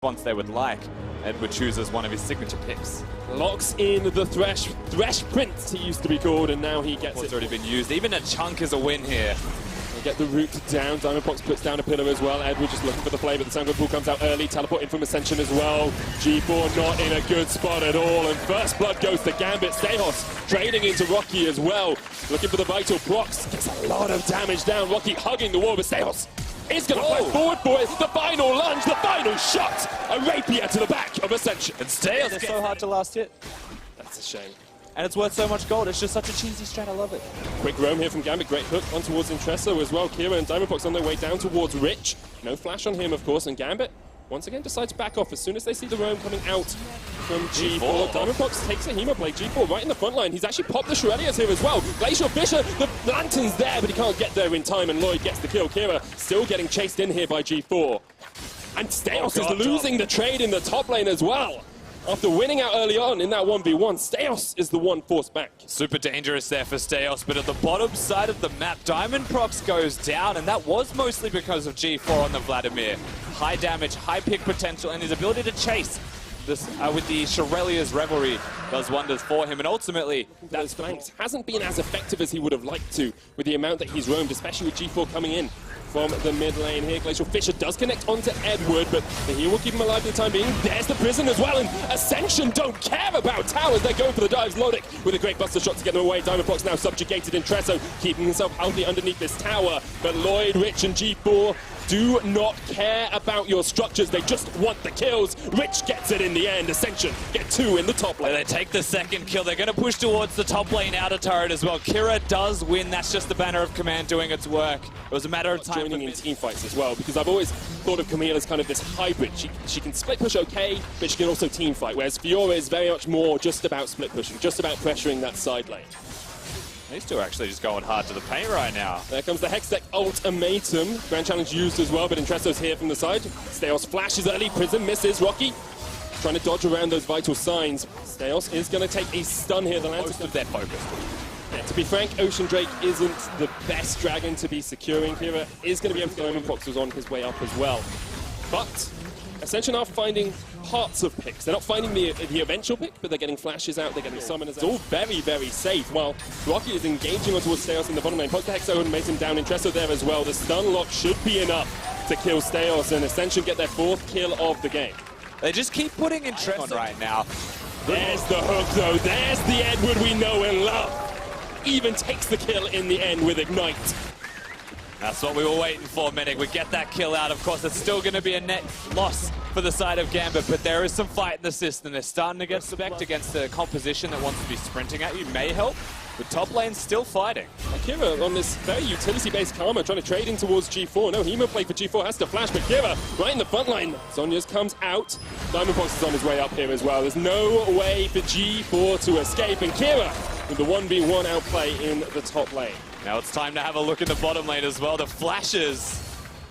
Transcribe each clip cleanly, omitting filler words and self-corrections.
once they would like. Edward chooses one of his signature picks. Locks in the Thresh Prince, he used to be called, and now he gets it. It's already been used. Even a chunk is a win here. They get the root down. Diamondbox puts down a pillar as well. Edward just looking for the play, but the Sound Pool comes out early. Teleport in from Ascension as well. G4 not in a good spot at all, and first blood goes to Gambit. Stehos trading into Rocky as well. Looking for the vital procs. Gets a lot of damage down. Rocky hugging the wall, but Stehos is going to fight forward for it. The final lunge, the final shot. A rapier to the back of Ascension. And Stehos It's so hard to last hit. That's a shame. And it's worth so much gold. It's just such a cheesy strat. I love it. Quick roam here from Gambit. Great hook on towards Intresso as well. Kira and Diamondbox on their way down towards Rich. No flash on him, of course, and Gambit once again decides to back off as soon as they see the roam coming out from G4. Diamondbox takes a Hemo play. G4 right in the front line. He's actually popped the Shurelias here as well. Glacial Fisher, the lantern's there, but he can't get there in time, and Lloyd gets the kill. Kira still getting chased in here by G4. And Stehos is losing the trade in the top lane as well. After winning out early on in that 1v1, Stehos is the one forced back. Super dangerous there for Stehos, but at the bottom side of the map, Diamond Procs goes down, and that was mostly because of G4 on the Vladimir. High damage, high pick potential, and his ability to chase this with the Shurelia's Revelry does wonders for him, and ultimately Those flanks hasn't been as effective as he would have liked to with the amount that he's roamed, especially with G4 coming in from the mid lane here. Glacial Fisher does connect onto Edward, but the heal will keep him alive for the time being. There's the prison as well, and Ascension don't care about towers. They're going for the dives. Lodic with a great buster shot to get them away. Diamondbox now subjugated in Tresso, keeping himself healthy underneath this tower. But Lloyd, Rich, and G4 do not care about your structures. They just want the kills. Rich gets it in the end. Ascension get two in the top lane. they take the second kill. They're going to push towards the top lane outer turret as well. Kira does win. That's just the Banner of Command doing its work. It was a matter of time. Joining in team fights as well, because I've always thought of Camille as kind of this hybrid. She can split push okay, but she can also team fight, whereas Fiora is very much more just about split pushing, just about pressuring that side lane. These two are actually just going hard to the paint right now. There comes the Hextech ultimatum. Grand Challenge used as well, but Intresso's here from the side. Stehos flashes early, Prism misses. Rocky trying to dodge around those vital signs. Stehos is going to take a stun here. The Lancer's of their focus. Yeah, to be frank, Ocean Drake isn't the best dragon to be securing. Kira is going to be able to go in, and Fox was on his way up as well. But Ascension are finding parts of picks. They're not finding the eventual pick, but they're getting flashes out, they're getting summoners out. It's all very, very safe, while Rocky is engaging on towards Stehos in the bottom lane. Poke the Hexo and makes him down. Intresso there as well. The stun lock should be enough to kill Stehos, and Ascension get their fourth kill of the game. They just keep putting Intresso on right now. There's the hook, though. There's the Edward we know and love. Even takes the kill in the end with Ignite. That's what we were waiting for, Medic. We get that kill out. Of course, it's still going to be a net loss for the side of Gambit, but there is some fight in the system. They're starting to get spec'd against the composition that wants to be sprinting at you. May help, but top lane's still fighting. Kira on this very utility-based Karma trying to trade in towards G4. No Hemo play for G4, has to flash, but Kira right in the front line. Zhonya's comes out. Diamondbox is on his way up here as well. There's no way for G4 to escape, and Kira with the 1v1 outplay in the top lane. Now it's time to have a look at the bottom lane as well. The flashes,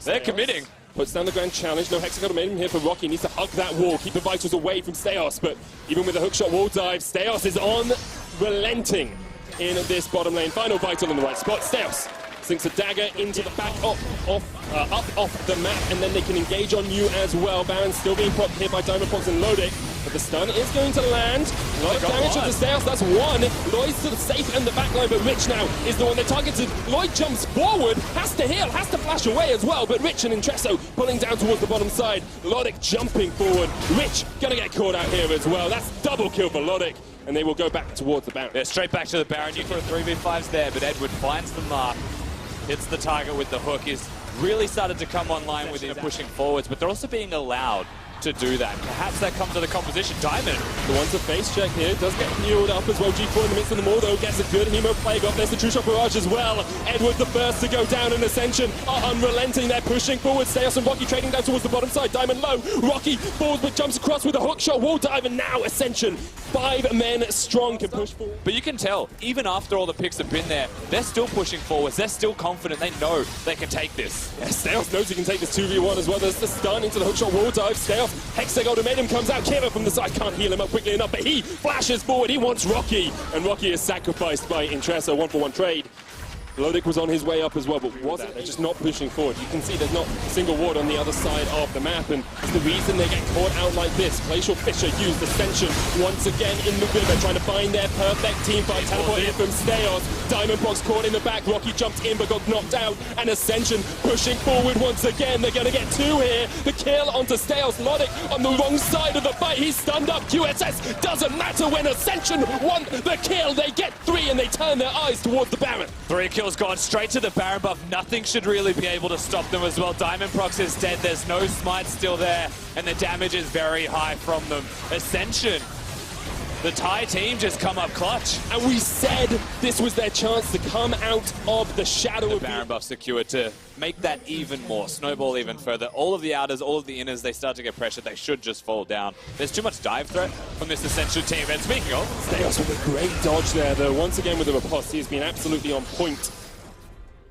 they're committing. Puts down the Grand Challenge. No Hexagon made him here for Rocky. Needs to hug that wall, keep the Vitals away from Stehos. But even with a hookshot wall dive, Stehos is unrelenting in this bottom lane. Final Vital in the right spot. Stehos sinks a dagger into the back up off the map, and then they can engage on you as well. Baron still being propped here by Diamondbox and Lodic, but the stun is going to land. A lot of damage to the Stehos, that's one. Lloyd's to the safe and the back line, but Rich now is the one they targeted. Lloyd jumps forward, has to heal, has to flash away as well, but Rich and Intresso pulling down towards the bottom side. Lodic jumping forward. Rich gonna get caught out here as well. That's double kill for Lodic, and they will go back towards the Baron. Yeah, straight back to the Baron. You for a 3v5s there, but Edward finds the mark. Hits the target with the hook. He's really started to come online with him pushing forwards, but they're also being allowed to do that. Perhaps that comes to the composition. Diamond. The one to face check here does get healed up as well. G4 in the midst of them all, though, gets a good Hemo plague off. There's the True Shot Barrage as well. Edward the first to go down, and Ascension are unrelenting. They're pushing forward. Stehos and Rocky trading down towards the bottom side. Diamond low. Rocky falls but jumps across with a hook shot wall dive, and now Ascension, 5 men strong, can push forward. But you can tell, even after all the picks have been there, they're still pushing forwards. They're still confident. They know they can take this. Yeah, Stehos knows he can take this 2v1 as well. There's the stun into the hookshot wall dive. Stehos, Hexagon Ultimatum comes out. Kira from the side can't heal him up quickly enough, but he flashes forward. He wants Rocky, and Rocky is sacrificed by Intresso. 1-for-1 trade. Lodic was on his way up as well, but wasn't. They're just not pushing forward. You can see there's not a single ward on the other side of the map, and it's the reason they get caught out like this. Glacial Fisher used Ascension once again in the river, trying to find their perfect team fight. Teleport in from Steos. Diamondbox caught in the back. Rocky jumped in but got knocked out, and Ascension pushing forward once again. They're going to get two here. The kill onto Steos. Lodic on the wrong side of the fight. He's stunned up. QSS doesn't matter when Ascension want the kill. They get three, and they turn their eyes towards the Baron. 3 kills gone straight to the Baron buff. Nothing should really be able to stop them as well. Diamondprox is dead. There's no smite still there, and the damage is very high from them. Ascension, the Thai team just come up clutch. And we said this was their chance to come out of the shadow The of Baron buff secured to make that even more, snowball even further. All of the outers, all of the inners, they start to get pressured. They should just fall down. There's too much dive threat from this Ascension team. And speaking of, Steos with a great dodge there, though. Once again with the riposte, he's been absolutely on point.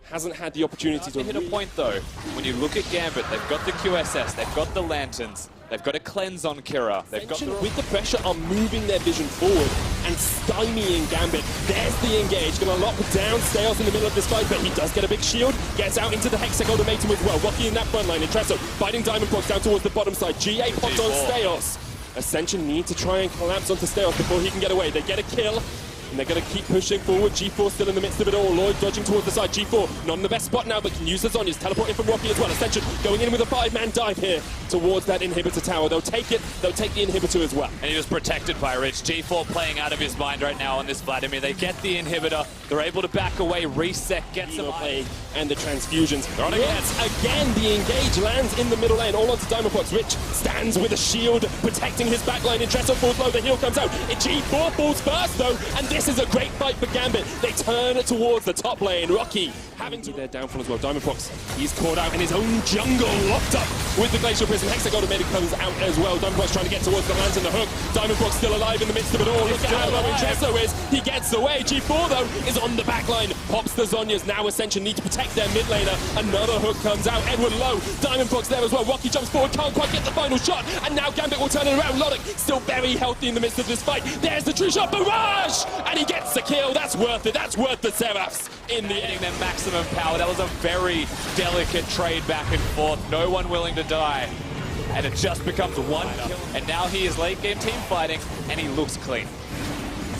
Hasn't had the opportunity to hit a point though. When you look at Gambit, they've got the QSS, they've got the Lanterns, they've got a cleanse on Kira. They've got with the pressure are moving their vision forward and stymieing Gambit. There's the engage, gonna lock down Steos in the middle of this fight, but he does get a big shield, gets out into the Hextech ultimatum as well. Rocky in that front line, Intresso fighting Diamondbox down towards the bottom side. GA popped on Steos. Ascension need to try and collapse onto Steos before he can get away. They get a kill. And they're going to keep pushing forward. G4 still in the midst of it all. Lloyd dodging towards the side. G4 not in the best spot now, but can use the Zhonya's. Teleporting from Rocky as well. Ascension going in with a 5-man dive here towards that inhibitor tower. They'll take it. They'll take the inhibitor as well. And he was protected by Rich. G4 playing out of his mind right now on this Vladimir. They get the inhibitor. They're able to back away, reset, get some play, and the transfusions. Yes, again, the engage lands in the middle lane. All onto Diamondbox. Rich stands with a shield protecting his backline. Intresso falls low. The heal comes out. G4 falls first though, and this is a great fight for Gambit. They turn towards the top lane. Rocky having to their downfall as well. Diamondbox, he's caught out in his own jungle, locked up with the Glacial Prism. Hextech automated comes out as well. Diamondbox trying to get towards the lands and the hook. Diamondbox still alive in the midst of it all. Look at how low Intresso is. He gets away. G4 though is on the back line. Pops the Zhonya's. Now Ascension need to protect their mid laner. Another hook comes out. Edward low. Diamondbox there as well. Rocky jumps forward, can't quite get the final shot. And now Gambit will turn it around. Lodic still very healthy in the midst of this fight. There's the true shot. Barrage! And he gets the kill. That's worth it. That's worth the Seraphs in the end. Their maximum power. That was a very delicate trade back and forth. No one willing to die. And it just becomes one kill. And now he is late game team fighting, and he looks clean.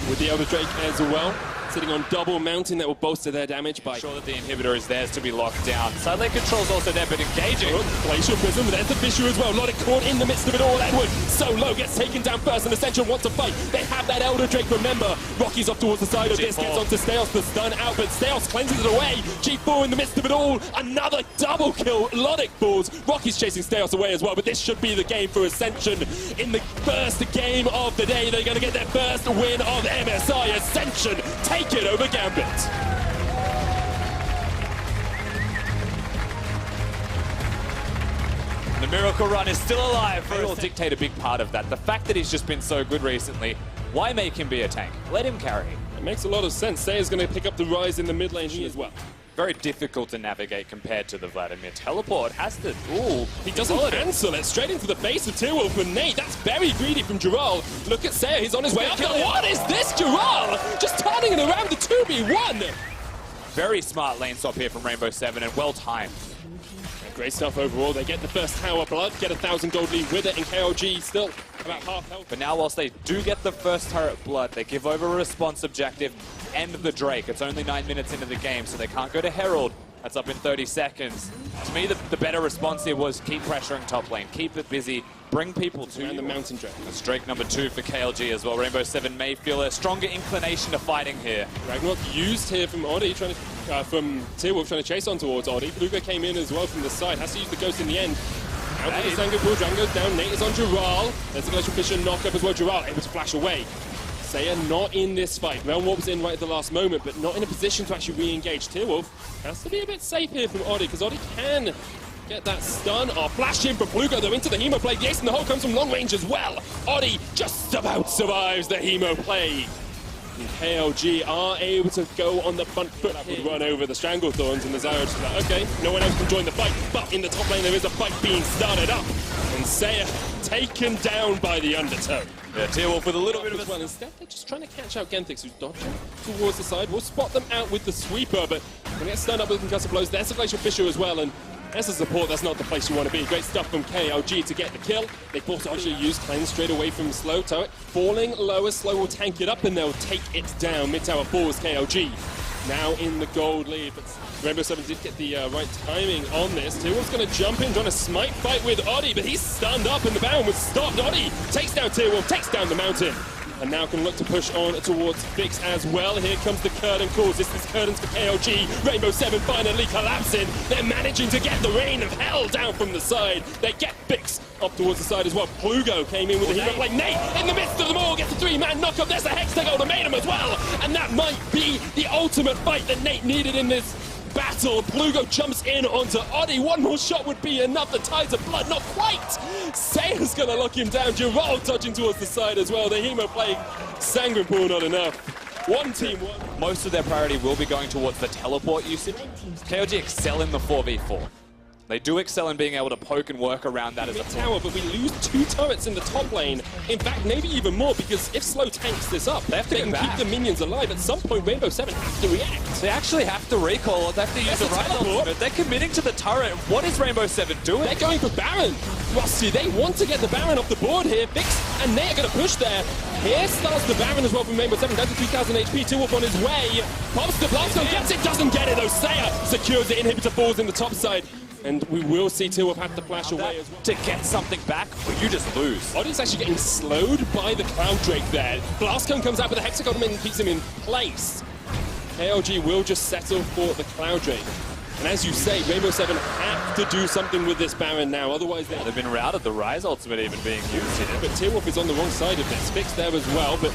With the Elder Drake as well, sitting on double mountain that will bolster their damage by... Sure that the inhibitor is theirs to be locked down. Side lane control's also there, but engaging. Glacial Prism, there's the Fisher as well. Lodic caught in the midst of it all. Edward, so low, gets taken down first, and Ascension wants to fight. They have that Elder Drake, remember. Rocky's off towards the side of this, gets onto Steos, the stun out, but Steos cleanses it away. G4 in the midst of it all. Another double kill. Lodic falls. Rocky's chasing Steos away as well, but this should be the game for Ascension. In the first game of the day, they're going to get their first win of MSI. Ascension take it over Gambit. The Miracle Run is still alive. They will dictate a big part of that. The fact that he's just been so good recently, why make him be a tank? Let him carry. It makes a lot of sense. Saya's going to pick up the rise in the mid lane here as well. Very difficult to navigate compared to the Vladimir. Teleport has to... Ooh, he doesn't cancel it. Straight into the face of Tearwolf and Nate. That's very greedy from Giral. Look at Saya. He's on his way up. What is this, Giral? Just turning it around the 2v1. Very smart lane swap here from Rainbow 7 and well timed. Great stuff overall. They get the first tower blood, get 1,000 gold lead with it, and KLG still about half health. But now, whilst they do get the first turret blood, they give over a response objective, end the Drake. It's only 9 minutes into the game, so they can't go to Herald. That's up in 30 seconds. To me, the better response here was keep pressuring top lane, keep it busy, bring people to the mountain Drake. That's Drake number 2 for KLG as well. Rainbow 7 may feel a stronger inclination to fighting here. Ragnarok used here from Oddie, from Tearwolf trying to chase on towards Oddie. Luga came in as well from the side, has to use the Ghost in the end. Out to the Sango Pool, Dragon goes down, Nate is on Giral. There's the Glacial Fisher knock up as well, Giral able to flash away. Saya not in this fight. Realm Warp's in right at the last moment, but not in a position to actually re-engage. Tearwolf has to be a bit safe here from Oddie, because Oddie can get that stun. Flash in from Plugo, though, into the Hemo play. The ace in the hole comes from long range as well. Oddie just about survives the Hemo play. And KLG are able to go on the front foot. That would run over the Stranglethorns, and the Zyro just like, okay, no one else can join the fight. But in the top lane, there is a fight being started up. And Saya taken down by the undertow. Yeah, T-Wolf with a little bit of Well, instead, they're just trying to catch out Genthix, who's dodging towards the side. We'll spot them out with the sweeper, but when they get stunned up with concussive blows, there's a Glacial Fissure as well, and as a support, that's not the place you want to be. Great stuff from KLG to get the kill. They force actually use Cleanse straight away from Slow. Turret falling lower. Slow will tank it up, and they'll take it down. Mid-tower forwards KLG. Now in the gold lead, but Rainbow 7 did get the right timing on this. T-Wolf's going to jump in, trying to smite fight with Oddie, but he's stunned up, and the Baron was stopped. Oddie takes down T-Wolf, takes down the mountain, and now can look to push on towards Fix as well. Here comes the curtain calls. This is curtains for KLG. Rainbow 7 finally collapsing. They're managing to get the rain of hell down from the side. They get Fix up towards the side as well. Plugo came in with a heat up like Nate in the midst of them all. Gets a 3-man knockup. There's a Hex to go to Maidem as well. And that might be the ultimate fight that Nate needed in this battle. Plugo jumps in onto Oddie. One more shot would be enough. The tides of blood, not quite. Saya's gonna lock him down. Gerald touching towards the side as well. The Hemo playing Sanguine Pool, not enough. One team, one. Most of their priority will be going towards the teleport usage. KLG excel in the 4v4. They do excel in being able to poke and work around that as a tower, but we lose 2 turrets in the top lane. In fact, maybe even more, because if Slow tanks this up, they have to can keep the minions alive. At some point, Rainbow 7 have to react. They actually have to recall, or they have to use the right ultimate. They're committing to the turret. What is Rainbow 7 doing? They're going for Baron. Rusty, they want to get the Baron off the board here. Fix and Nate are going to push there. Here starts the Baron as well from Rainbow 7, down to 3,000 HP. T-Wolf on his way. Pops the blast gun, gets it, doesn't get it though. Saya secures it, inhibitor falls in the top side. And we will see T-Wolf have to flash away as well. To get something back, or you just lose. Oddie's actually getting slowed by the Cloud Drake there. Blast Cone comes out with the Hexagon and keeps him in place. KLG will just settle for the Cloud Drake. And as you say, Rainbow 7 have to do something with this Baron now, otherwise they've been routed, the Rise ultimate even being used here. But T-Wolf is on the wrong side of this. Fixed there as well, but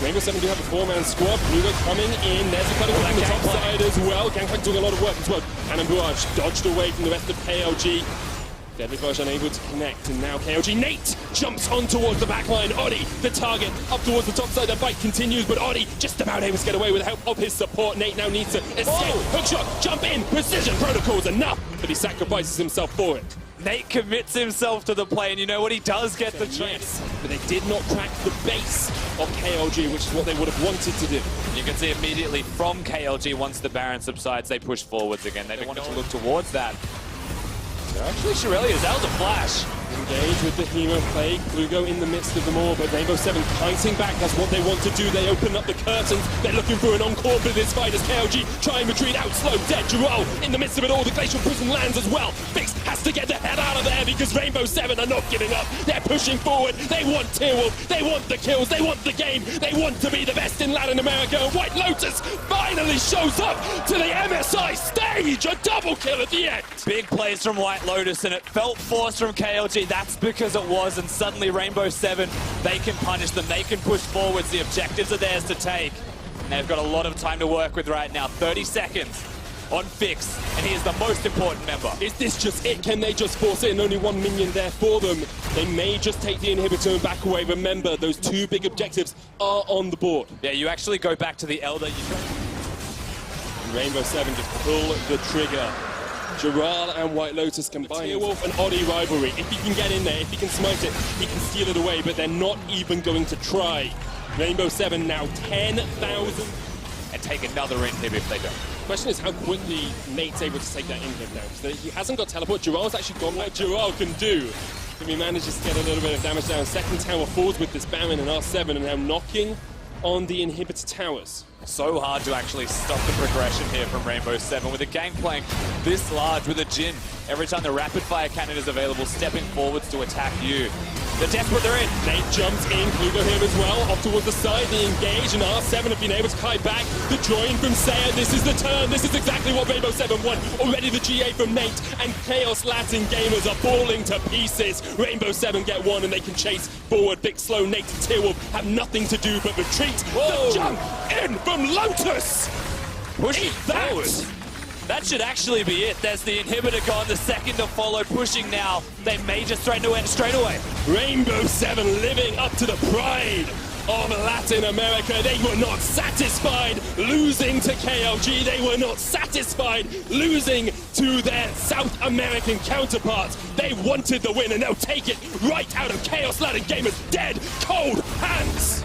Rainbow 7 do have a 4-man squad. Plugo coming in. There's a cutting on the top side as well. Gangplank doing a lot of work as well. Cannon Barrage dodged away from the rest of KLG. Deadly Barrage unable to connect, and now KLG. Nate jumps on towards the backline. Oddie, the target, up towards the top side. The fight continues, but Oddie just about able to get away with the help of his support. Nate now needs to escape. Hookshot, jump in, precision protocols enough, but he sacrifices himself for it. Nate commits himself to the play, and you know what? He does get the chance. But they did not crack the base of KLG, which is what they would have wanted to do. You can see immediately from KLG, once the Baron subsides, they push forwards again. They wanted to look towards that. Actually, Shirelli, that was a flash. Engage with the Hemo play. Plugo in the midst of them all, but Rainbow 7 kiting back. That's what they want to do. They open up the curtains. They're looking for an encore for this fight as KLG try and retreat out. Slow, dead. Giroux in the midst of it all. The Glacial Prison lands as well. Fix has to get the head out of there because Rainbow 7 are not giving up. They're pushing forward. They want T-Wolf. They want the kills. They want the game. They want to be the best in Latin America. And White Lotus finally shows up to the MSI stage. A double kill at the end. Big plays from White Lotus, and it felt forced from KLG. That's because it was, and suddenly Rainbow 7, they can punish them. They can push forwards. The objectives are theirs to take. And they've got a lot of time to work with right now. 30 seconds on Fix, and he is the most important member. Is this just it? Can they just force it and only 1 minion there for them? They may just take the inhibitor and back away. Remember, those 2 big objectives are on the board. Yeah, you actually go back to the Elder. Rainbow 7 just pull the trigger. Giral and White Lotus combine. T-Wolf and Oddie rivalry. If he can get in there, if he can smite it, he can steal it away, but they're not even going to try. Rainbow 7 now 10,000. And take another inhib if they don't. The question is how quickly Nate's able to take that inhib now. So he hasn't got teleport. Giral's actually gone what Giral can do. If he manages to get a little bit of damage down. Second tower falls with this Baron and R7 and now knocking on the inhibitor towers. So hard to actually stop the progression here from Rainbow 7 with a Gangplank this large with a Jhin. Every time the rapid fire cannon is available, stepping forwards to attack you. They're desperate, they're in. Nate jumps in, Plugo here as well, off towards the side, the engage, and R7 have been able to kite back. The join from Saya, this is the turn, this is exactly what Rainbow 7 want. Already the GA from Nate, and Chaos Latin gamers are falling to pieces. Rainbow 7 get one, and they can chase forward. Big slow Nate and T-Wolf have nothing to do but retreat. Whoa. The jump in from Lotus! Push that! That should actually be it. There's the inhibitor gone, the second to follow, pushing now. They may just straight away. Rainbow 7 living up to the pride of Latin America. They were not satisfied losing to KLG. They were not satisfied losing to their South American counterparts. They wanted the win, and they'll take it right out of Chaos Latin Gamers' dead, cold hands.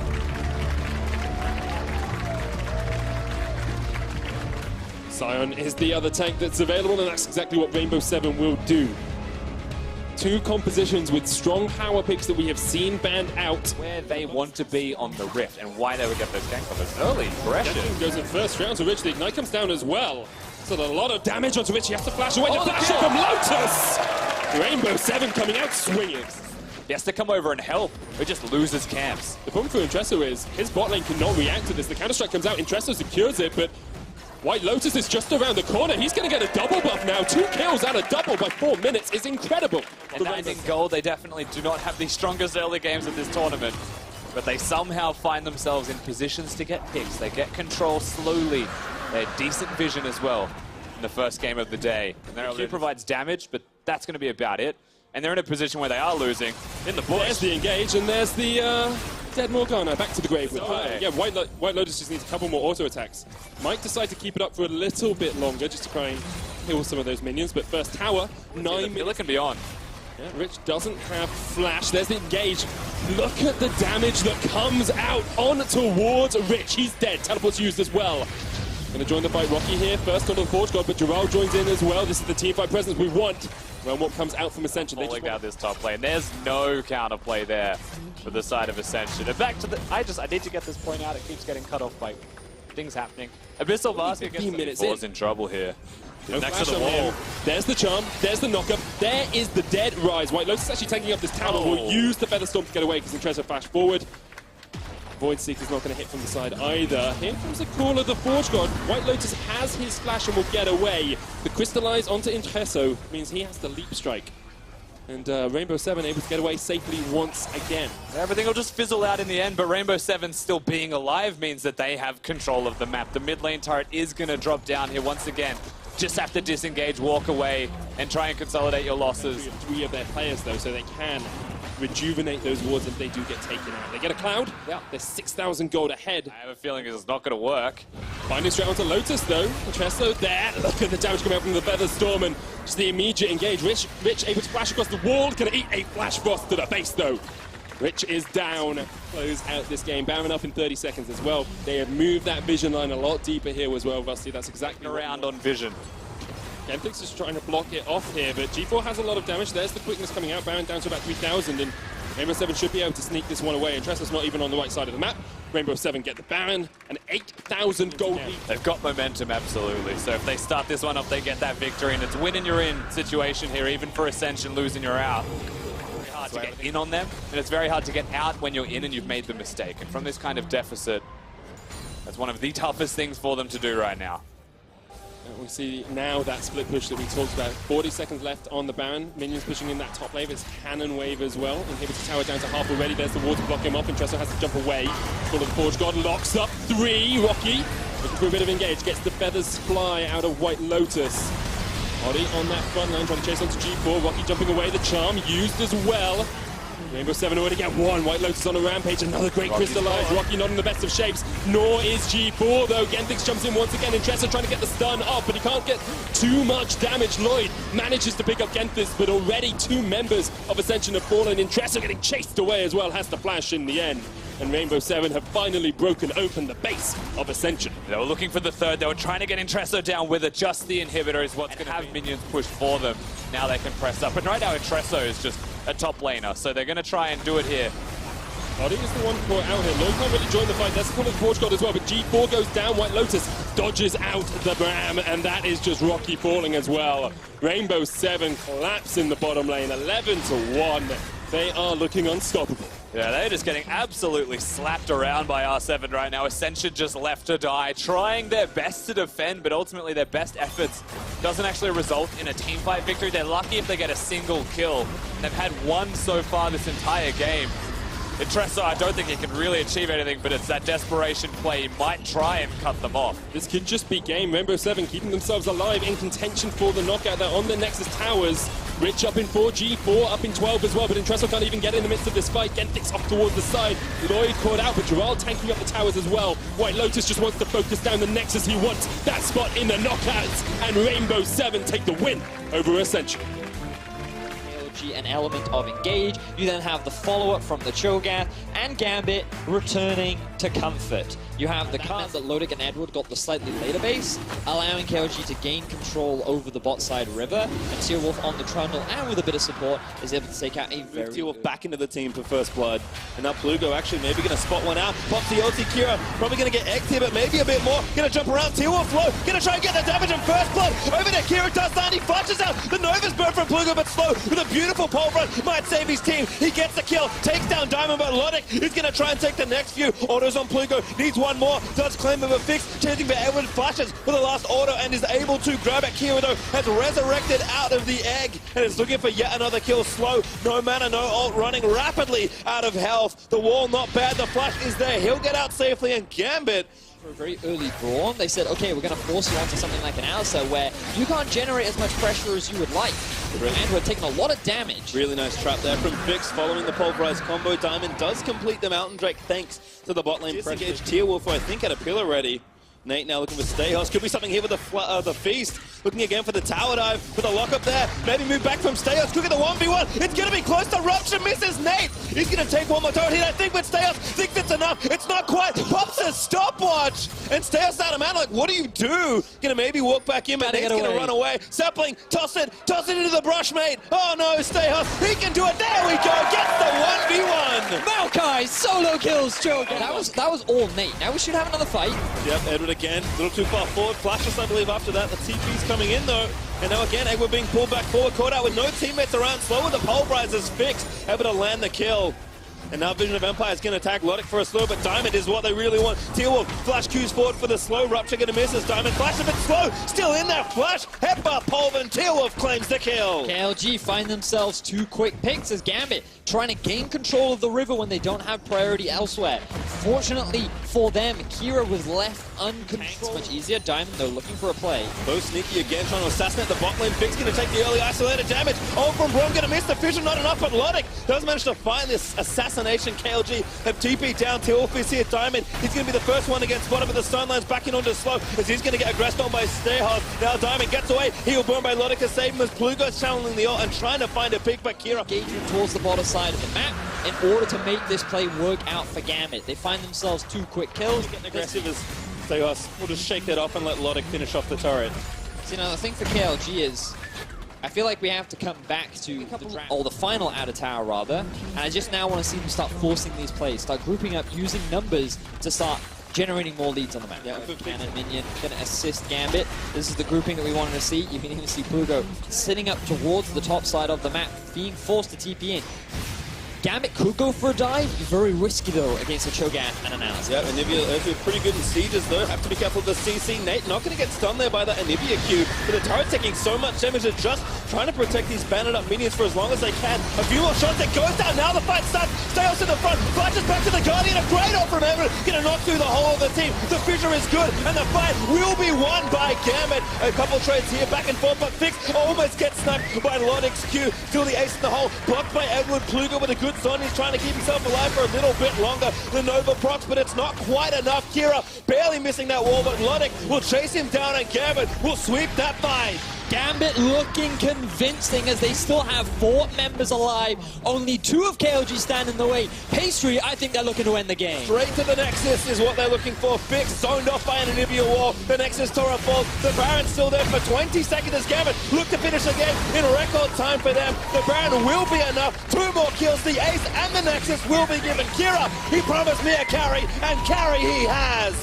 Sion is the other tank that's available, and that's exactly what Rainbow 7 will do. Two compositions with strong power picks that we have seen banned out. Where they want to be on the Rift and why they would get those gank covers early. Pressure. Goes in first round to Rich. The Ignite comes down as well. So a lot of damage onto Rich. He has to flash away. The flash from Lotus! Rainbow 7 coming out swinging. He has to come over and help. He just loses camps. The problem for Intresso is his bot lane cannot react to this. The Counter-Strike comes out. Intresso secures it, but White Lotus is just around the corner. He's going to get a double buff now. 2 kills and a double by 4 minutes is incredible. And that in gold, they definitely do not have the strongest early games of this tournament. But they somehow find themselves in positions to get picks. They get control slowly. They had decent vision as well in the first game of the day. And their Q provides damage, but that's going to be about it. And they're in a position where they are losing in the bush. There's the engage, and there's the dead Morgana back to the grave. With yeah, White Lotus just needs a couple more auto attacks. Might decide to keep it up for a little bit longer just to try and kill some of those minions. But first tower, 9 minutes. Can be on. Yeah, Rich doesn't have flash. There's the engage. Look at the damage that comes out on towards Rich. He's dead. Teleport's used as well. Going to join the fight. Rocky here, first onto the Forge God, but Gerald joins in as well. This is the teamfight presence we want. Well, what comes out from Ascension? Falling down this top lane. There's no counterplay there for the side of Ascension. And back to the... I need to get this point out. It keeps getting cut off by things happening. Abyssal Basket gets in trouble here. No next to the on wall. him. There's the charm, there's the knockup, there is the dead rise. White Lotus is actually taking up this tower. Will use the Featherstorm to get away because Intresso flash forward. Void Seeker's not going to hit from the side either. Here comes the call of the Forge God. White Lotus has his flash and will get away. The Crystallize onto Intresso means he has to leap strike. And Rainbow 7 able to get away safely once again. Everything will just fizzle out in the end, but Rainbow 7 still being alive means that they have control of the map. The mid lane turret is going to drop down here once again. Just have to disengage, walk away, and try and consolidate your losses. 3 of their players, though, so they can rejuvenate those wards if they do get taken out. They get a cloud. Yeah. They're 6,000 gold ahead. I have a feeling this is not going to work. Finding straight onto Lotus, though. Intresso there. Look at the damage coming out from the Featherstorm and just the immediate engage. Rich able to flash across the wall. Going to eat a Flash Frost to the base, though. Rich is down. Close out this game. Baron up in 30 seconds as well. They have moved that vision line a lot deeper here as well, Rusty. That's exactly around on vision. Genflix is trying to block it off here, but G4 has a lot of damage. There's the quickness coming out. Baron down to about 3,000, and Rainbow 7 should be able to sneak this one away. Intresso's not even on the right side of the map. Rainbow 7 get the Baron, and 8,000 gold lead. They've got momentum, absolutely. So if they start this one up, they get that victory, and it's win and you're in situation here, even for Ascension, losing you're out. Very hard to get in on them, and it's very hard to get out when you're in and you've made the mistake. And from this kind of deficit, that's one of the toughest things for them to do right now. We see now that split push that we talked about. 40 seconds left on the Baron. Minions pushing in that top wave. It's Cannon wave as well. Inhibits the tower down to half already. There's the wall to block him off. Intresso has to jump away. Call of the Forge God locks up 3. Rocky looking for a bit of engage. Gets the feathers fly out of White Lotus. Oddie on that front line trying to chase onto G4. Rocky jumping away. The charm used as well. Rainbow 7 already get 1. White Lotus on a rampage. Another great Crystallize. Rocky not in the best of shapes, nor is G4, though. Genflix jumps in once again. Intresso trying to get the stun off, but he can't get too much damage. Lloyd manages to pick up Genflix, but already 2 members of Ascension have fallen. Intresso getting chased away as well. Has to flash in the end. And Rainbow 7 have finally broken open the base of Ascension. They were looking for the third. They were trying to get Intresso down with it. Just the inhibitor is what's going to have minions push for them. Now they can press up. And right now Intresso is just a top laner, so they're going to try and do it here. Oddie is the one caught out here. Lloyd can't really join the fight. That's the call of the Forge God as well, but G4 goes down. White Lotus dodges out the Bram, and that is just Rocky falling as well. Rainbow 7 collapse in the bottom lane, 11-1. They are looking unstoppable. Yeah, they're just getting absolutely slapped around by R7 right now. Ascension just left to die, trying their best to defend, but ultimately their best efforts doesn't actually result in a teamfight victory. They're lucky if they get a single kill. They've had 1 so far this entire game. Intresso, I don't think he can really achieve anything, but it's that desperation play. He might try and cut them off. This could just be game. Rainbow 7 keeping themselves alive in contention for the knockout. They're on the Nexus Towers. Rich up in 4, G4 up in 12 as well, but Intresso can't even get in the midst of this fight. Gentic's off towards the side. Lloyd caught out, but Gerald tanking up the towers as well. White Lotus just wants to focus down the Nexus. He wants that spot in the knockouts, and Rainbow 7 take the win over Ascension. An element of engage. You then have the follow-up from the Cho'Gath and Gambit returning to comfort. You have the cards that Lodic and Edward got the slightly later base, allowing KLG to gain control over the bot side river, and Tearwolf on the trundle and with a bit of support is able to take out a very Tearwolf back into the team for first blood. And now Plugo actually maybe going to spot one out. Pops the ulti, Kira probably going to get X'd here, but maybe a bit more. Going to jump around, Tearwolf low, going to try and get the damage in first blood. Over there, Kira does that, he flashes out. The Nova's burn from Plugo, but slow with a beautiful pole run. Might save his team. He gets the kill, takes down Diamond, but Lodic is going to try and take the next few. Autos on Plugo, needs one more, does claim of a fix, chasing for Edward, flashes for the last auto and is able to grab it. Kira though has resurrected out of the egg and is looking for yet another kill. Slow, no mana, no ult, running rapidly out of health. The wall not bad, the flash is there, he'll get out safely, and Gambit for a very early brawn, they said, okay, we're going to force you onto something like an Alsa where you can't generate as much pressure as you would like. And we're taking a lot of damage. Really nice trap there from Fix following the pulverized combo. Diamond does complete the Mountain Drake thanks to the bot lane disengage. Tearwolf, who I think had a pillar ready. Nate now looking for Stayhouse. Could be something here with the Feast. Looking again for the tower dive with a lock up there. Maybe move back from Stayhouse. Quick at the 1v1. It's going to be close to Rupture. Misses Nate. He's going to take one more turret hit. I think with Stayhouse. Thinks it's enough. It's not quite. Pops a stopwatch. And Stayhouse out of mana. Like, what do you do? Going to maybe walk back in, but Nate's going to run away. Sapling, toss it into the brush, mate. Oh no, Stayhouse. He can do it. There we go. Gets the 1v1. Maokai solo kills Cho'Gath. That was all Nate. Now we should have another fight. Yep, Edward again, a little too far forward. Flashes, I believe, after that. The TP's coming in, though. And now again, Edward being pulled back forward, caught out with no teammates around. Slow with the pulverizers fixed, able to land the kill. And now Vision of Empire is going to attack Lodic for a slow, but Diamond is what they really want. Tearwolf, flash Q's forward for the slow. Rupture going to miss as Diamond flash a bit slow. Still in that flash. Headbutt Pulver, and Tearwolf claims the kill. KLG find themselves 2 quick picks as Gambit trying to gain control of the river when they don't have priority elsewhere. Fortunately for them, Kira was left uncontrolled. Much easier. Diamond, though, looking for a play. Both sneaky again, trying to assassinate the bot lane. Fix going to take the early isolated damage. Oh, from Braum going to miss the fusion, not enough, but Lodic does manage to find this assassination. KLG have TP down. Tearwolf is here. Diamond, he's going to be the first one against bottom, but the Sunline's backing onto slow as he's going to get aggressed on by Stayhard. Now Diamond gets away. He'll burn by Lodic to save him as Plugo's channeling the ult and trying to find a pick, but Kira engaging towards the bottom side of the map in order to make this play work out for Gambit. They find themselves 2 quick kills. Getting aggressive as Stayhard. We'll just shake that off and let Lodic finish off the turret. So, you know, the thing for KLG is, I feel like we have to come back to the final outer tower, rather. And I just now want to see them start forcing these plays, start grouping up, using numbers to start generating more leads on the map. Yeah, Cannon Minion going to assist Gambit. This is the grouping that we wanted to see. You can even see Plugo sitting up towards the top side of the map, being forced to TP in. Gambit could go for a dive, very risky though against a Cho'Gath and an Anivia. Yeah, Anivia pretty good in sieges though, have to be careful of the CC. Nate not going to get stunned there by that Anivia Q, but the turret taking so much damage, they're just trying to protect these banded up minions for as long as they can. A few more shots, it goes down, now the fight starts, Stayos in the front, flashes back to the Guardian, a great ult from Everett, going to knock through the whole of the team. The fissure is good, and the fight will be won by Gambit. A couple trades here, back and forth, but Fix almost gets sniped by Lodic's Q. Still the ace in the hole, blocked by Edward. Plugo with a good zone, he's trying to keep himself alive for a little bit longer. The Nova procs, but it's not quite enough. Kira barely missing that wall, but Lodic will chase him down, and Gambit will sweep that fight. Gambit looking convincing as they still have 4 members alive. Only 2 of KLG stand in the way. Pastry, I think they're looking to end the game. Straight to the Nexus is what they're looking for. Fix zoned off by an Anivia wall. The Nexus Torah falls. The Baron's still there for 20 seconds as Gambit look to finish the game in record time for them. The Baron will be enough. 2 more kills. The Ace and the Nexus will be given. Kira, he promised me a carry, and carry he has.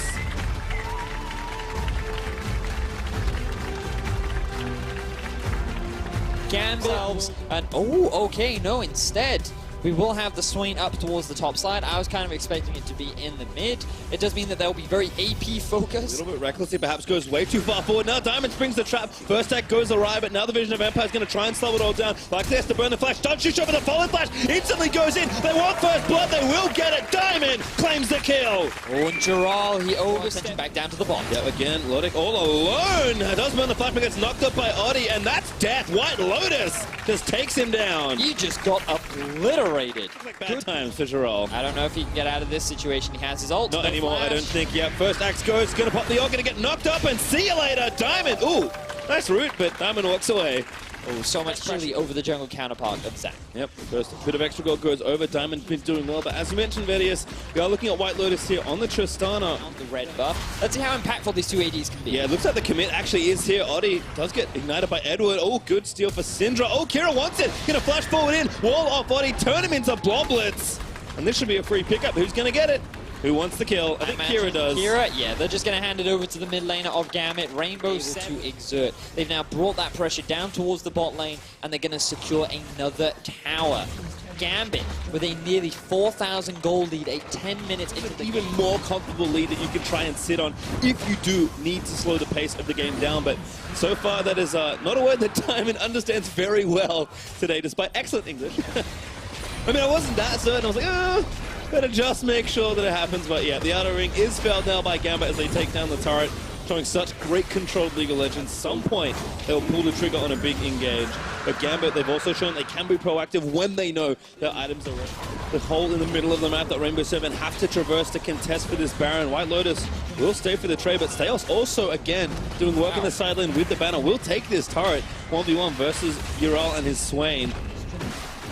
Gambit and okay, no, instead we will have the Swain up towards the top side. I was kind of expecting it to be in the mid. It does mean that they'll be very AP focused. A little bit recklessly, perhaps goes way too far forward. Now Diamond springs the trap. First attack goes awry, but now the Vision of Empire is going to try and slow it all down. Like this to burn the flash. Don't shoot over the forward flash. Instantly goes in. They want first blood. They will get it. Diamond claims the kill. Oh, and Giral, he overstepped back down to the bottom. Yeah, again, Lodic all alone. Does burn the flash, but gets knocked up by Oddie, and that's death. White Lotus just takes him down. He just got obliterated. Bad times for Jarrell. I don't know if he can get out of this situation. He has his ult. Not no anymore, flash. I don't think. Yep, first axe goes, gonna pop the ult, gonna get knocked up, and see you later, Diamond. Ooh, nice route, but Diamond walks away. Oh, so much chili over the jungle counterpart of Zac. Yep, first bit of extra gold goes over. Diamond been doing well, but as you mentioned, Vedius, we are looking at White Lotus here on the Tristana. On the red buff. Let's see how impactful these two ADs can be. Yeah, it looks like the commit actually is here. Oddie does get ignited by Edward. Oh, good steal for Syndra. Oh, Kira wants it. Gonna flash forward in. Wall off Oddie. Turn him into Bloblets. And this should be a free pickup. Who's gonna get it? Who wants the kill? I think Kira does. Kira, yeah, they're just going to hand it over to the mid laner of Gambit. Rainbow to exert. They've now brought that pressure down towards the bot lane, and they're going to secure another tower. Gambit, with a nearly 4,000 gold lead, 10 minutes into the Even more comfortable lead that you can try and sit on if you do need to slow the pace of the game down. But so far, that is not a word that Diamond understands very well today, despite excellent English. I mean, I wasn't that certain. I was like, oh, better just make sure that it happens. But yeah, the outer ring is felled now by Gambit as they take down the turret, showing such great control of League of Legends. Some point, they'll pull the trigger on a big engage. But Gambit, they've also shown they can be proactive when they know their items are ready. The hole in the middle of the map that Rainbow Seven have to traverse to contest for this Baron. White Lotus will stay for the trade, but Steos also, again, doing work on the sideline with the banner. Will take this turret 1v1 versus Ural and his Swain.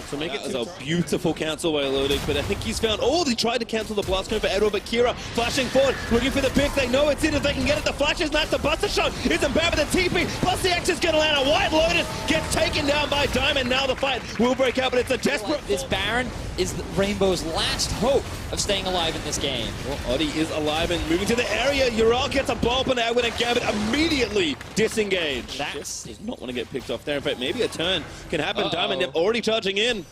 So make it as a beautiful cancel by Lodic, but I think he's found... Oh, they tried to cancel the blast cone for Edward, but Kira flashing forward, looking for the pick. They know it's in if they can get it. The flash is nice. The buster shot isn't bad, but the TP plus the X is going to land. A White Lotus gets taken down by Diamond. Now the fight will break out, but it's a desperate... This Baron is Rainbow's last hope of staying alive in this game. Well, Oddie is alive and moving to the area. Ural gets a blow up on Edward, and Gambit immediately disengaged. That's... Does not want to get picked off there. In fact, maybe a turn can happen. Diamond already charging in.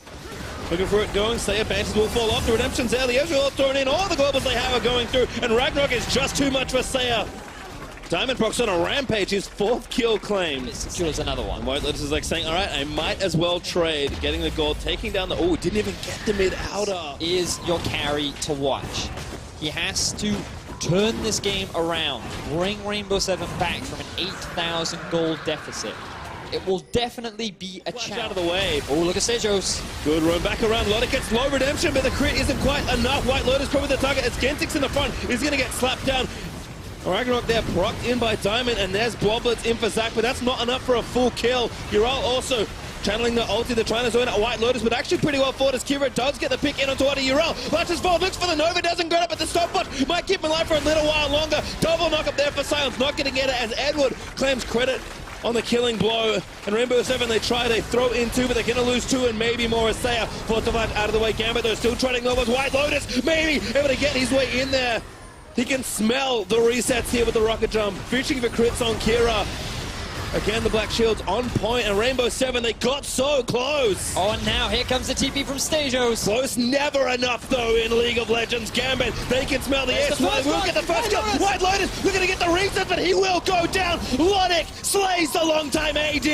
Looking for it going. Slayer Banshees will fall off. The Redemption's there. The Ezreal thrown in. All the globals they have are going through. And Ragnarok is just too much for Slayer. Diamond Prox on a rampage. His 4th kill claim. It secures another one. White Lotus is like saying, all right, I might as well trade. Getting the gold, taking down the... Oh, didn't even get the mid-outer. Is your carry to watch. He has to turn this game around. Bring Rainbow Seven back from an 8,000 gold deficit. It will definitely be a challenge. Out of the way. Oh, look at Sejos. Good run back around. Lodic gets low redemption, but the crit isn't quite enough. White Lotus probably the target. As Gentix in the front is going to get slapped down. Ragnarok there, procced in by Diamond, and there's Bloblets in for Zac, but that's not enough for a full kill. Ural also channeling the ulti. They're trying to zone out White Lotus, but actually pretty well fought as Kira does get the pick in onto Oddie. Ural launches forward, looks for the Nova, doesn't get it, but the stopwatch might keep him alive for a little while longer. Double knock up there for Silence, not going to get it as Edward claims credit on the killing blow. And Rainbow Seven, they throw in 2, but they're going to lose 2 and maybe more as Saya fortified out of the way. Gambit, they're still trotting over. White Lotus, maybe able to get his way in there. He can smell the resets here with the rocket jump. Fishing for crits on Kira. Again, the Black Shield's on point, and Rainbow Seven, they got so close. Oh, and now here comes the TP from Sejos. Close, never enough, though, in League of Legends. Gambit, they can smell the air. We'll get the first kill. White Lotus, we're going to get the reset, but he will go down. Lodic slays the long-time AD.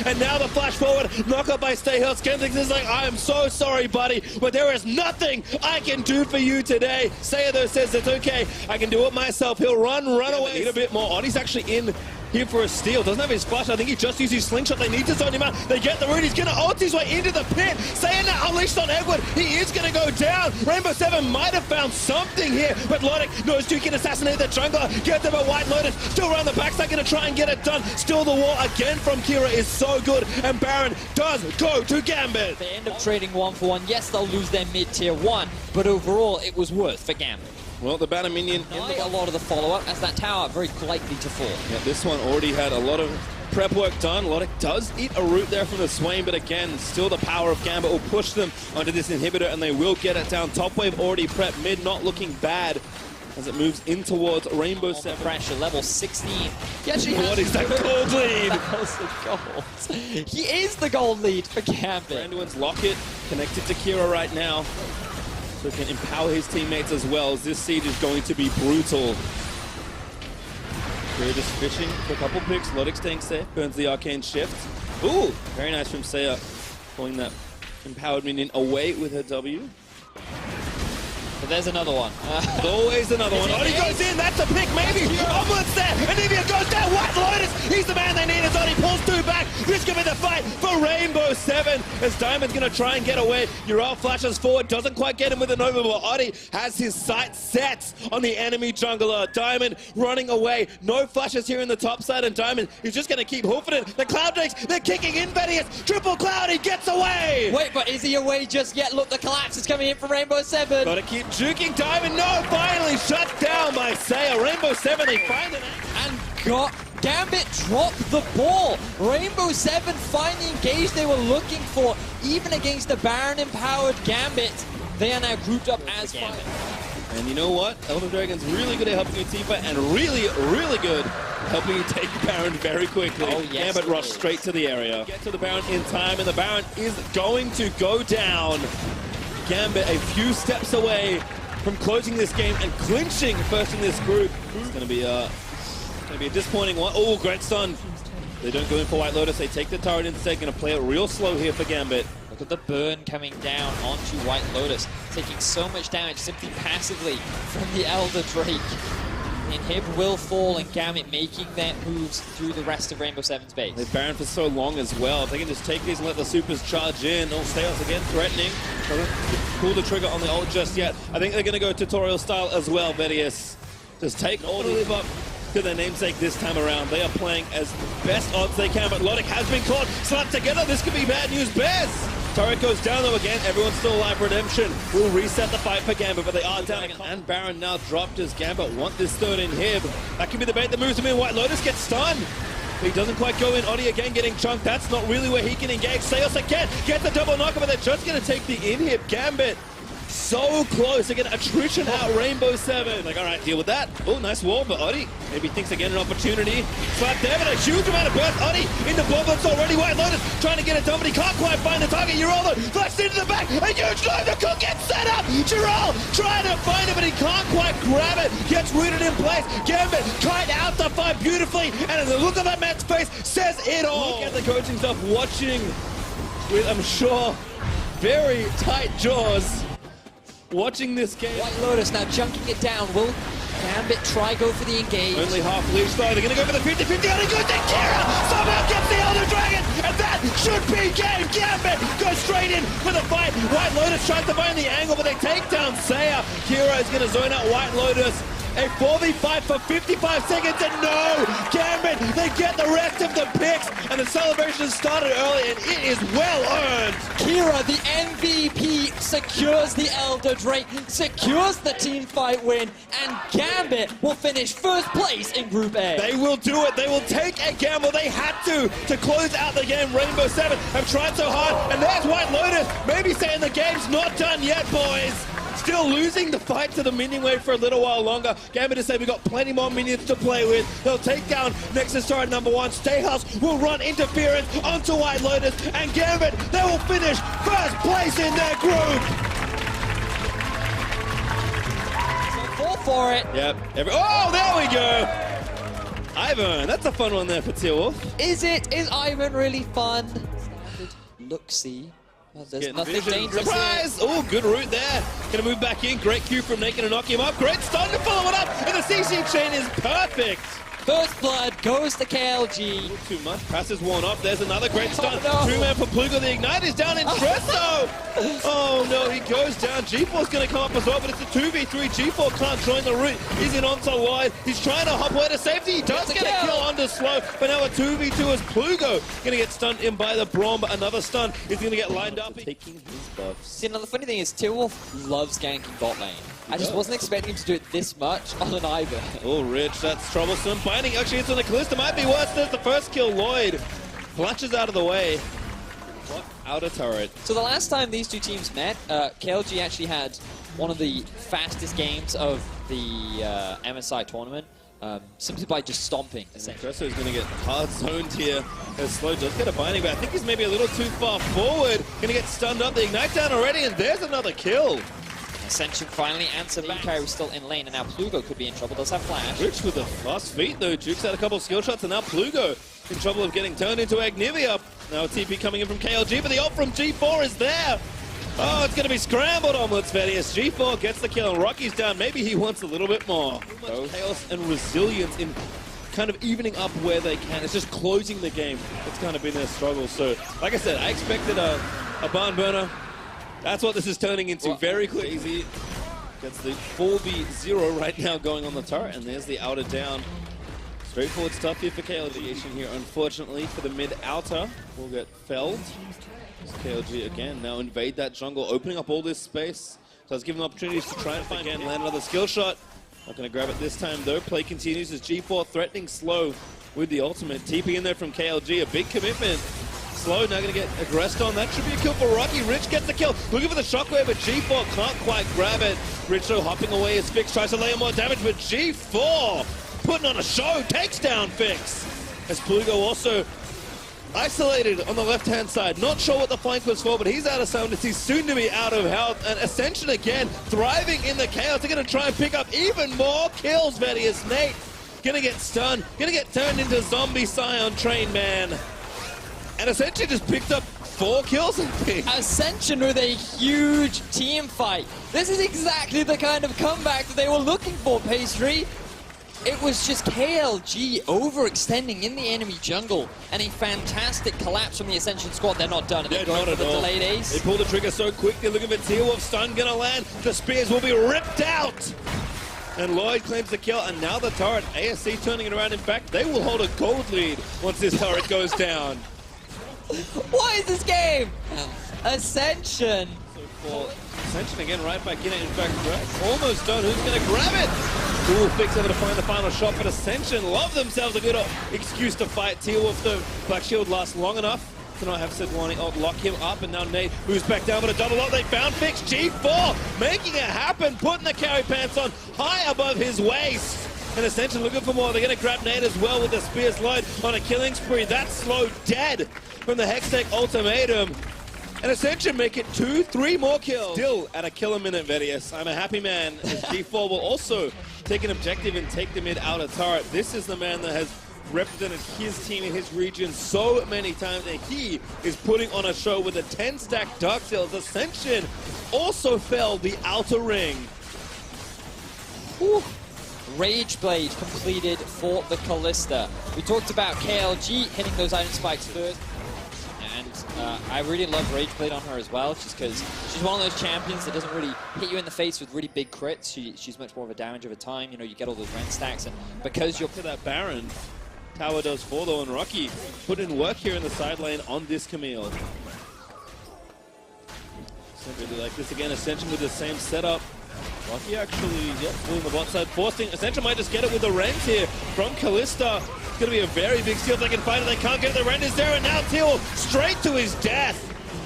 And now the flash forward, knock up by Stayhill. Skentix is like, I am so sorry, buddy, but there is nothing I can do for you today. Sayer, though, says it's okay. I can do it myself. He'll run away. Need a bit more. Oddie's actually in here for a steal. Doesn't have his flash. I think he just used his slingshot. They need to zone him out. They get the root. He's going to ult his way into the pit. Saying that unleashed on Edward. He is going to go down. Rainbow Seven might have found something here, but Lodic knows you can assassinate the jungler. Get them a White Lotus. Still around the backside. Going to try and get it done. Still the wall again from Kira is so good. And Baron does go to Gambit. They end up trading 1-for-1. Yes, they'll lose their mid-tier 1, but overall it was worth for Gambit. Well, the banner minion in a lot of the follow-up as that tower very likely to fall. Yeah, this one already had a lot of prep work done. Lodic does eat a root there from the Swain, but again, still the power of Gambit will push them onto this inhibitor, and they will get it down. Top wave already prepped, mid not looking bad as it moves in towards Rainbow Seven. Pressure, level 16. He actually has what is that gold lead? Gold. He is the gold lead for Gambit. Branduin's locket connected to Kira right now, so he can empower his teammates as well, as this siege is going to be brutal. Kira just fishing for a couple picks. Lodic staying safe, burns the arcane shift. Ooh, very nice from Saya, pulling that empowered minion away with her W. But there's another one. Always another one. Oddie goes in, that's a pick, maybe. Omelet's there. Anivia goes down. White Lotus, he's the man they need as Oddie pulls two back. This could be the fight for Rainbow 7 as Diamond's going to try and get away. Ural flashes forward, doesn't quite get him with a Nova, but Oddie has his sights set on the enemy jungler. Diamond running away. No flashes here in the top side, and Diamond is just going to keep hoofing it. The Cloud Drakes, they're kicking in. Vedius, triple Cloud, he gets away. Wait, but is he away just yet? Look, the collapse is coming in for Rainbow 7. Gotta keep juking Diamond. No, finally shut down by Saya. Rainbow 7, they find an And got Gambit dropped the ball. Rainbow 7 finally engaged they were looking for. Even against the Baron-empowered Gambit, they are now grouped up as Gambit. And you know what? Elder Dragon's really good at helping you team fight and really, really good helping you take Baron very quickly. Oh, yes, Gambit rush straight to the area. Get to the Baron in time, and the Baron is going to go down. Gambit a few steps away from closing this game and clinching first in this group. It's going to be a disappointing one. Oh, great stun. They don't go in for White Lotus. They take the turret instead. Going to play it real slow here for Gambit. Look at the burn coming down onto White Lotus, taking so much damage simply passively from the Elder Drake. The inhib will fall, and Gambit making their moves through the rest of Rainbow 7's base. They've Baron for so long as well. If they can just take these and let the supers charge in. Oh, Steos again threatening. Doesn't pull the trigger on the ult just yet. I think they're going to go tutorial style as well, Vedius. Just take all the live up to their namesake this time around. They are playing as best odds they can, but Logic has been caught. Slapped together. This could be bad news. Bears! Turret goes down though again. Everyone's still alive. Redemption will reset the fight for Gambit, but they are down. And Baron now dropped as Gambit want this third inhib. That could be the bait that moves him in. White Lotus gets stunned. He doesn't quite go in. Oddie again getting chunked. That's not really where he can engage. Seos again gets the double knocker, but they're just going to take the inhib. Gambit so close. Again, attrition out Rainbow 7. Like, all right, deal with that. Oh, nice wall, but Oddie maybe thinks again an opportunity. Slap there, but a huge amount of burst. Oddie in the bomb already. White Lotus trying to get it done, but he can't quite find the target. Uraldo flashed into the back. A huge Nova could get set up. Giral trying to find it, but he can't quite grab it. Gets rooted in place. Gambit kite out the fight beautifully, and the look of that man's face says it all. Look at the coaching stuff, watching with, I'm sure, very tight jaws. Watching this game. White Lotus now chunking it down. Will Gambit try go for the engage? Only half leash though. They're going to go for the 50-50. And he goes to Kira. Somehow gets the Elder Dragon. And that should be game. Gambit goes straight in for the fight. White Lotus tries to find the angle, but they take down Saya. Kira is going to zone out White Lotus. A 4v5 for 55 seconds, and no! Gambit, they get the rest of the picks, and the celebration started early, and it is well earned. Kira, the MVP, secures the Elder Drake, secures the team fight win, and Gambit will finish first place in Group A. They will do it. They will take a gamble. They had to close out the game. Rainbow 7 have tried so hard, and there's White Lotus, maybe saying the game's not done yet, boys. Still losing the fight to the minion wave for a little while longer. Gambit has said we've got plenty more minions to play with. They'll take down Nexus turret number 1. Stayhouse will run interference onto White Lotus, and Gambit, they will finish first place in their group. Fall for it. Yep. Oh, there we go. Ivan, that's a fun one there for T-Wolf. Is it? Is Ivan really fun? Look-see. Well, there's nothing dangerous. Surprise! Oh, good route there. Gonna move back in. Great Q from Naked to knock him up. Great stun to follow it up. And the CC chain is perfect. First blood goes to KLG. Too much. Passes one up. There's another great stun. Oh, no. 2-man for Plugo. The Ignite is down in Tresso. Oh no, he goes down. G4's going to come up as well, but it's a 2v3. G4 can't join the route. He's in onside wide. He's trying to hop away to safety. He does get a kill under slow, but now a 2v2 as Plugo going to get stunned in by the Braum, but another stun is going to get lined up. Taking his buffs. See, now the funny thing is, T-Wolf loves ganking bot lane. I just wasn't expecting him to do it this much on an Ivan. Oh, Rich, that's troublesome. Binding actually hits on the Callista. Might be worse. There's the first kill. Lloyd flashes out of the way. What? Outer turret. So the last time these two teams met, KLG actually had one of the fastest games of the MSI tournament, simply by just stomping, essentially. Tresso is going to get hard zoned here as Slow does get a binding, but I think he's maybe a little too far forward. Going to get stunned up. The Ignite down already, and there's another kill. Ascension finally answered back. Carry was still in lane, and now Plugo could be in trouble. Does have flash. Rich with the fast feet though. Jukes had a couple of skill shots, and now Plugo in trouble of getting turned into Agnivia. Now a TP coming in from KLG, but the ult from G4 is there. Oh, it's going to be scrambled omelets, Vedius. G4 gets the kill, and Rocky's down. Maybe he wants a little bit more. Too much chaos and resilience in kind of evening up where they can. It's just closing the game. It's kind of been their struggle. So, like I said, I expected a barn burner. That's what this is turning into very quick. Easy gets the 4v0 right now going on the turret, and there's the outer down. Straightforward stuff here for KLG. Here, unfortunately, for the mid-outer, will get felled. KLG again now invade that jungle, opening up all this space. So it's given opportunities to try and find again, land another skill shot. Not going to grab it this time though. Play continues as G4 threatening Slow with the ultimate. TP in there from KLG, a big commitment. Slow now going to get aggressed on. That should be a kill for Rocky. Rich gets the kill. Looking for the shockwave, but G4 can't quite grab it. Rich though hopping away as Fix tries to lay more damage, but G4 putting on a show, takes down Fix. As Plugo also isolated on the left-hand side. Not sure what the flank was for, but he's out of soundness. He's soon to be out of health. And Ascension again, thriving in the chaos. They're going to try and pick up even more kills, Vedius. Nate going to get stunned, going to get turned into zombie Scion Train Man. And Ascension just picked up 4 kills, I think. Ascension with a huge team fight. This is exactly the kind of comeback that they were looking for, Pastry. It was just KLG overextending in the enemy jungle, and a fantastic collapse from the Ascension squad. They're not done. They're going for the delayed ace. They pull the trigger so quick. They're looking for T-Wolf. Stun gonna land. The spears will be ripped out. And Lloyd claims the kill, and now the turret. ASC turning it around. In fact, they will hold a gold lead once this turret goes down. What is this game? Ascension. For Ascension again, right back in it. In fact, almost done. Who's going to grab it? Cool Fix able to find the final shot, but Ascension love themselves a good excuse to fight. T-Wolf, the Black Shield lasts long enough to not have Sidwani lock him up, and now Nate moves back down, but a double up. They found Fix. G4 making it happen, putting the carry pants on high above his waist. And Ascension looking for more. They're going to grab Nate as well with the Spears load on a killing spree. That's Slow dead from the Hextech ultimatum. And Ascension make it 2-3 more kills. Still at a kill a minute, Vedius. I'm a happy man. As G4 will also take an objective and take the mid-outer turret. This is the man that has represented his team in his region so many times, and he is putting on a show with a 10-stack Dark Sails. Ascension also felled the outer ring. Whew. Rage Blade completed for the Callista. We talked about KLG hitting those item spikes first. I really love Rage Blade on her as well, just because she's one of those champions that doesn't really hit you in the face with really big crits. She's much more of a damage over time. You know, you get all those rend stacks, and because you're to that Baron, Tower does 4 though, and Rocky put in work here in the side lane on this Camille. Really like this again. Ascension with the same setup. Rocky actually, pulling the bot side, forcing. Ascension might just get it with the rend here from Callista. It's going to be a very big steal if they can find it. They can't get it. The rend is there, and now Teal straight to his death.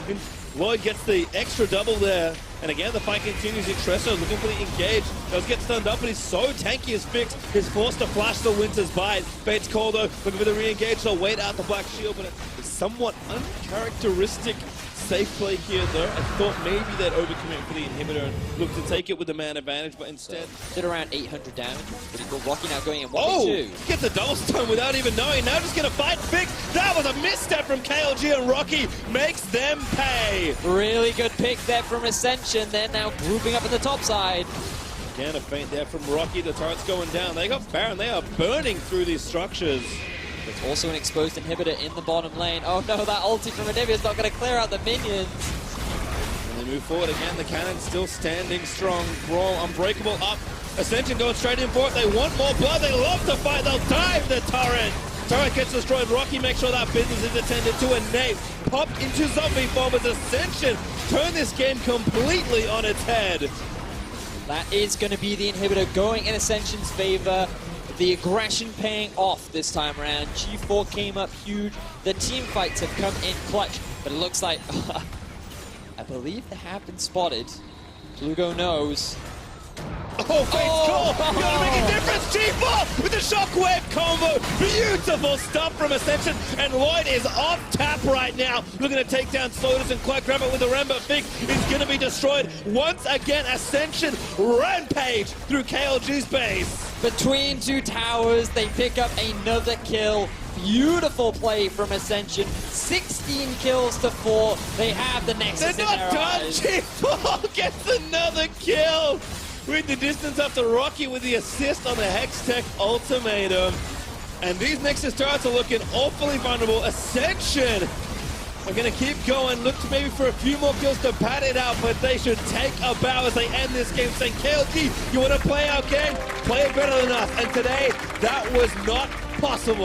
And Lloyd gets the extra double there. And again, the fight continues. Intresso looking for the engage. Does get stunned up, but he's so tanky as Fix. He's forced to flash the Winter's Bite. Bates Caldo looking for the re-engage. They'll wait out the Black Shield, but it's somewhat uncharacteristic safe play here, though. I thought maybe they'd overcommit for the inhibitor and look to take it with the man advantage, but instead did around 800 damage. Pretty cool. Rocky now going in 1v2. Oh! Gets a double stun without even knowing. Now just gonna fight Fix. That was a misstep from KLG, and Rocky makes them pay. Really good pick there from Ascension. They're now grouping up at the top side. Again, a feint there from Rocky. The turret's going down. They got Baron. They are burning through these structures. There's also an exposed inhibitor in the bottom lane. Oh no, that ulti from Anivia's not going to clear out the minions. And they move forward again. The cannon's still standing strong. Brawl unbreakable up. Ascension going straight in for it. They want more blood. They love to fight. They'll dive the turret. Turret gets destroyed. Rocky makes sure that business is attended to. And Nate popped into zombie form as Ascension turn this game completely on its head. That is going to be the inhibitor going in Ascension's favor. The aggression paying off this time around. G4 came up huge. The team fights have come in clutch, but it looks like I believe they have been spotted. Plugo knows. Oh, Fate's call! Gonna make a difference! G4 with the shockwave combo! Beautiful stuff from Ascension, and Lloyd is off tap right now. Looking to take down Slotus and quite grab it with the Ram, but Fig is gonna be destroyed. Once again, Ascension rampage through KLG's base. Between two towers, they pick up another kill. Beautiful play from Ascension. 16 kills to 4. They have the Nexus They're in not their done! eyes. G4 gets another kill! With the distance up to Rocky with the assist on the Hextech ultimatum. And these Nexus turrets are looking awfully vulnerable. Ascension are going to keep going, look to maybe for a few more kills to pad it out, but they should take a bow as they end this game, saying, KLG, you want to play our game? Play it better than us. And today, that was not possible.